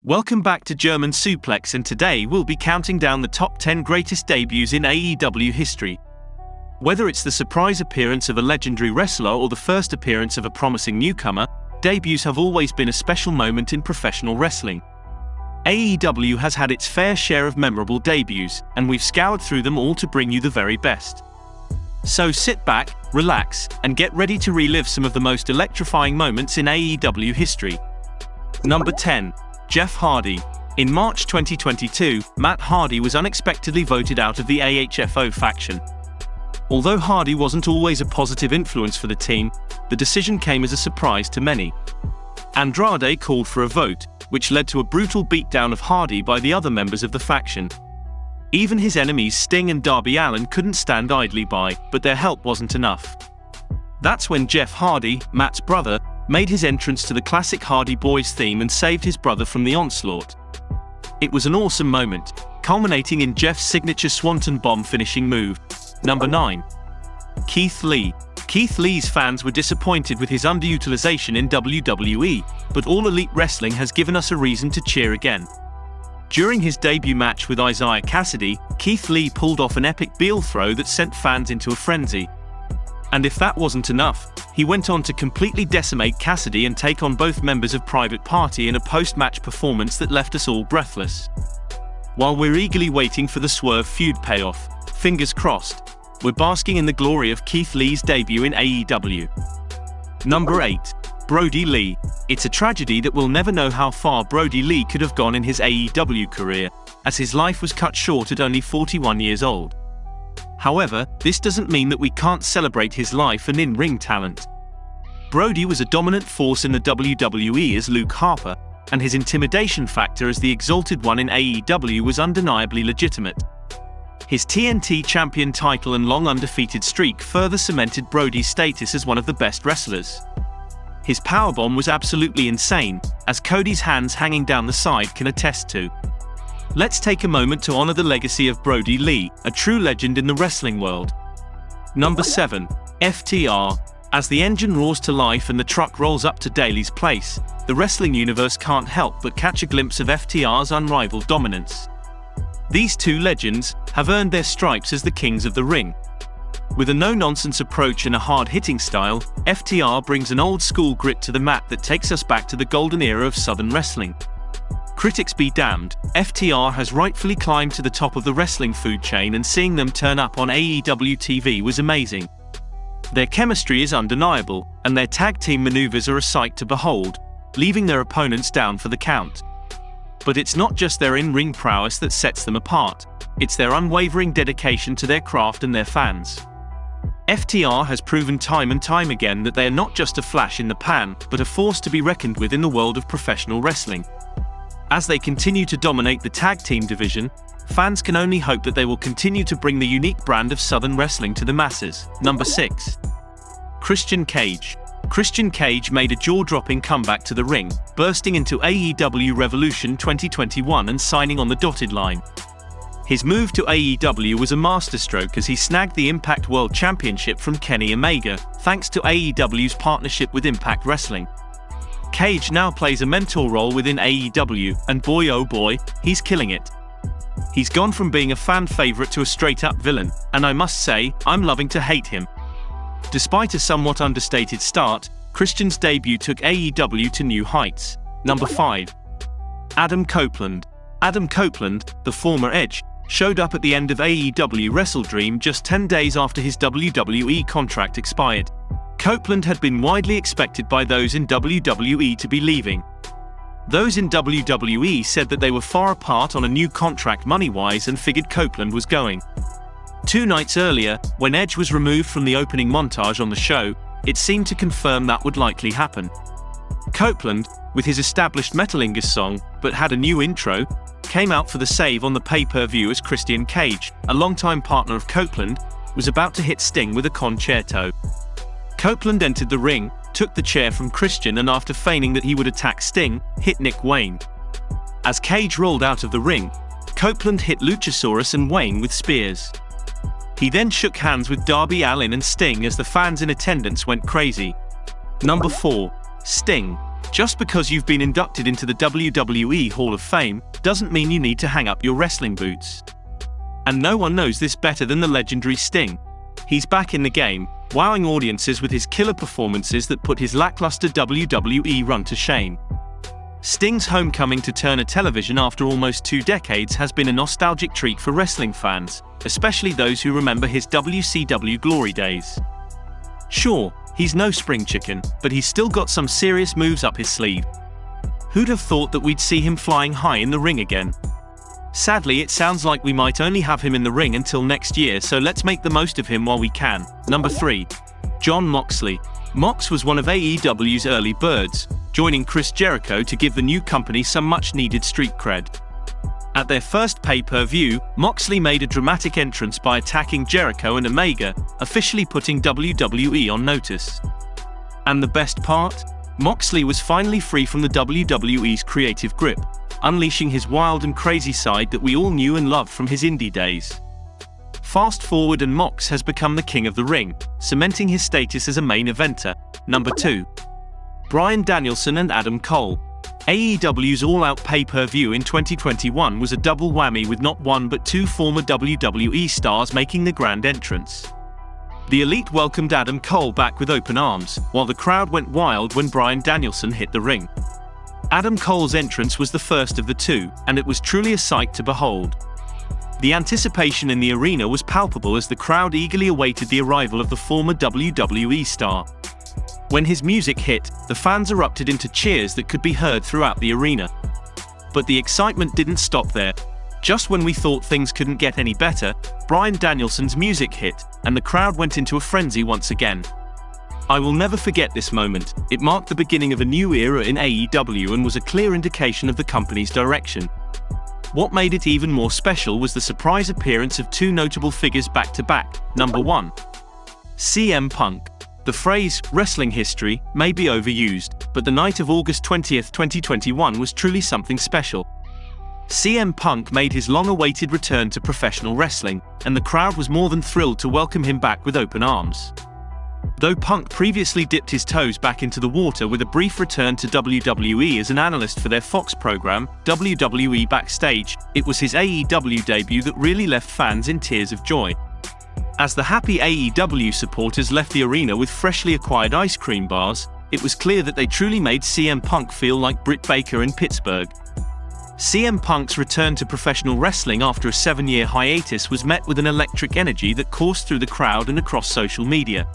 Welcome back to German Suplex, and today we'll be counting down the top 10 greatest debuts in AEW history. Whether it's the surprise appearance of a legendary wrestler or the first appearance of a promising newcomer, debuts have always been a special moment in professional wrestling. AEW has had its fair share of memorable debuts, and we've scoured through them all to bring you the very best. So sit back, relax, and get ready to relive some of the most electrifying moments in AEW history. Number 10. Jeff Hardy. In March 2022, Matt Hardy was unexpectedly voted out of the AHFO faction. Although Hardy wasn't always a positive influence for the team, the decision came as a surprise to many. Andrade called for a vote, which led to a brutal beatdown of Hardy by the other members of the faction. Even his enemies Sting and Darby Allin couldn't stand idly by, but their help wasn't enough. That's when Jeff Hardy, Matt's brother, made his entrance to the classic Hardy Boys theme and saved his brother from the onslaught. It was an awesome moment, culminating in Jeff's signature Swanton Bomb finishing move. Number 9. Keith Lee. Keith Lee's fans were disappointed with his underutilization in WWE, but All Elite Wrestling has given us a reason to cheer again. During his debut match with Isaiah Cassidy, Keith Lee pulled off an epic heel throw that sent fans into a frenzy. And if that wasn't enough, he went on to completely decimate Cassidy and take on both members of Private Party in a post-match performance that left us all breathless. While we're eagerly waiting for the Swerve feud payoff, fingers crossed, we're basking in the glory of Keith Lee's debut in AEW. Number 8. Brody Lee. It's a tragedy that we'll never know how far Brody Lee could have gone in his AEW career, as his life was cut short at only 41 years old. However, this doesn't mean that we can't celebrate his life and in-ring talent. Brody was a dominant force in the WWE as Luke Harper, and his intimidation factor as the Exalted One in AEW was undeniably legitimate. His TNT Champion title and long undefeated streak further cemented Brody's status as one of the best wrestlers. His powerbomb was absolutely insane, as Cody's hands hanging down the side can attest to. Let's take a moment to honor the legacy of Brody Lee, a true legend in the wrestling world. Number 7. FTR. As the engine roars to life and the truck rolls up to Daly's place, the wrestling universe can't help but catch a glimpse of FTR's unrivaled dominance. These two legends have earned their stripes as the kings of the ring. With a no-nonsense approach and a hard-hitting style, FTR brings an old-school grit to the mat that takes us back to the golden era of Southern wrestling. Critics be damned, FTR has rightfully climbed to the top of the wrestling food chain, and seeing them turn up on AEW TV was amazing. Their chemistry is undeniable, and their tag team maneuvers are a sight to behold, leaving their opponents down for the count. But it's not just their in-ring prowess that sets them apart, it's their unwavering dedication to their craft and their fans. FTR has proven time and time again that they are not just a flash in the pan, but a force to be reckoned with in the world of professional wrestling. As they continue to dominate the tag team division, fans can only hope that they will continue to bring the unique brand of Southern wrestling to the masses. Number 6. Christian Cage. Christian Cage made a jaw-dropping comeback to the ring, bursting into AEW Revolution 2021 and signing on the dotted line. His move to AEW was a masterstroke as he snagged the Impact World Championship from Kenny Omega, thanks to AEW's partnership with Impact Wrestling. Cage now plays a mentor role within AEW, and boy oh boy, he's killing it. He's gone from being a fan favorite to a straight-up villain, and I must say, I'm loving to hate him. Despite a somewhat understated start, Christian's debut took AEW to new heights. Number 5. Adam Copeland. Adam Copeland, the former Edge, showed up at the end of AEW Wrestle Dream just 10 days after his WWE contract expired. Copeland had been widely expected by those in WWE to be leaving. Those in WWE said that they were far apart on a new contract money-wise and figured Copeland was going. 2 nights earlier, when Edge was removed from the opening montage on the show, it seemed to confirm that would likely happen. Copeland, with his established Metalingus song, but had a new intro, came out for the save on the pay-per-view as Christian Cage, a longtime partner of Copeland, was about to hit Sting with a concerto. Copeland entered the ring, took the chair from Christian, and after feigning that he would attack Sting, hit Nick Wayne. As Cage rolled out of the ring, Copeland hit Luchasaurus and Wayne with spears. He then shook hands with Darby Allin and Sting as the fans in attendance went crazy. Number 4. Sting. Just because you've been inducted into the WWE Hall of Fame doesn't mean you need to hang up your wrestling boots. And no one knows this better than the legendary Sting. He's back in the game, wowing audiences with his killer performances that put his lackluster WWE run to shame. Sting's homecoming to Turner Television after almost 2 decades has been a nostalgic treat for wrestling fans, especially those who remember his WCW glory days. Sure, he's no spring chicken, but he's still got some serious moves up his sleeve. Who'd have thought that we'd see him flying high in the ring again? Sadly, it sounds like we might only have him in the ring until next year, so let's make the most of him while we can. Number 3. Jon Moxley. Mox was one of AEW's early birds, joining Chris Jericho to give the new company some much-needed street cred. At their first pay-per-view, Moxley made a dramatic entrance by attacking Jericho and Omega, officially putting WWE on notice. And the best part? Moxley was finally free from the WWE's creative grip, unleashing his wild and crazy side that we all knew and loved from his indie days. Fast forward and Mox has become the king of the ring, cementing his status as a main eventer. Number 2. Bryan Danielson and Adam Cole. AEW's all-out pay-per-view in 2021 was a double whammy with not one but 2 former WWE stars making the grand entrance. The Elite welcomed Adam Cole back with open arms, while the crowd went wild when Bryan Danielson hit the ring. Adam Cole's entrance was the first of the 2, and it was truly a sight to behold. The anticipation in the arena was palpable as the crowd eagerly awaited the arrival of the former WWE star. When his music hit, the fans erupted into cheers that could be heard throughout the arena. But the excitement didn't stop there. Just when we thought things couldn't get any better, Bryan Danielson's music hit, and the crowd went into a frenzy once again. I will never forget this moment. It marked the beginning of a new era in AEW and was a clear indication of the company's direction. What made it even more special was the surprise appearance of 2 notable figures back-to-back. Number 1. CM Punk. The phrase, wrestling history, may be overused, but the night of August 20, 2021 was truly something special. CM Punk made his long-awaited return to professional wrestling, and the crowd was more than thrilled to welcome him back with open arms. Though Punk previously dipped his toes back into the water with a brief return to WWE as an analyst for their Fox program, WWE Backstage, it was his AEW debut that really left fans in tears of joy. As the happy AEW supporters left the arena with freshly acquired ice cream bars, it was clear that they truly made CM Punk feel like Britt Baker in Pittsburgh. CM Punk's return to professional wrestling after a 7-year hiatus was met with an electric energy that coursed through the crowd and across social media.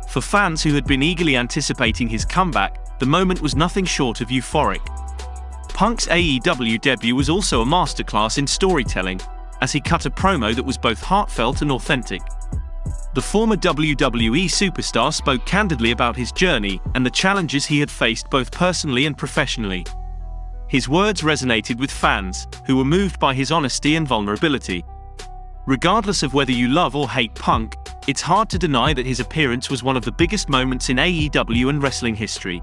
For fans who had been eagerly anticipating his comeback, the moment was nothing short of euphoric. Punk's AEW debut was also a masterclass in storytelling, as he cut a promo that was both heartfelt and authentic. The former WWE superstar spoke candidly about his journey and the challenges he had faced both personally and professionally. His words resonated with fans, who were moved by his honesty and vulnerability. Regardless of whether you love or hate Punk, it's hard to deny that his appearance was one of the biggest moments in AEW and wrestling history.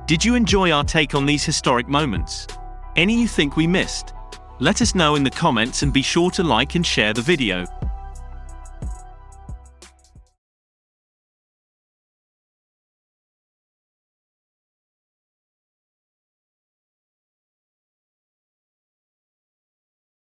Did you enjoy our take on these historic moments? Any you think we missed? Let us know in the comments and be sure to like and share the video.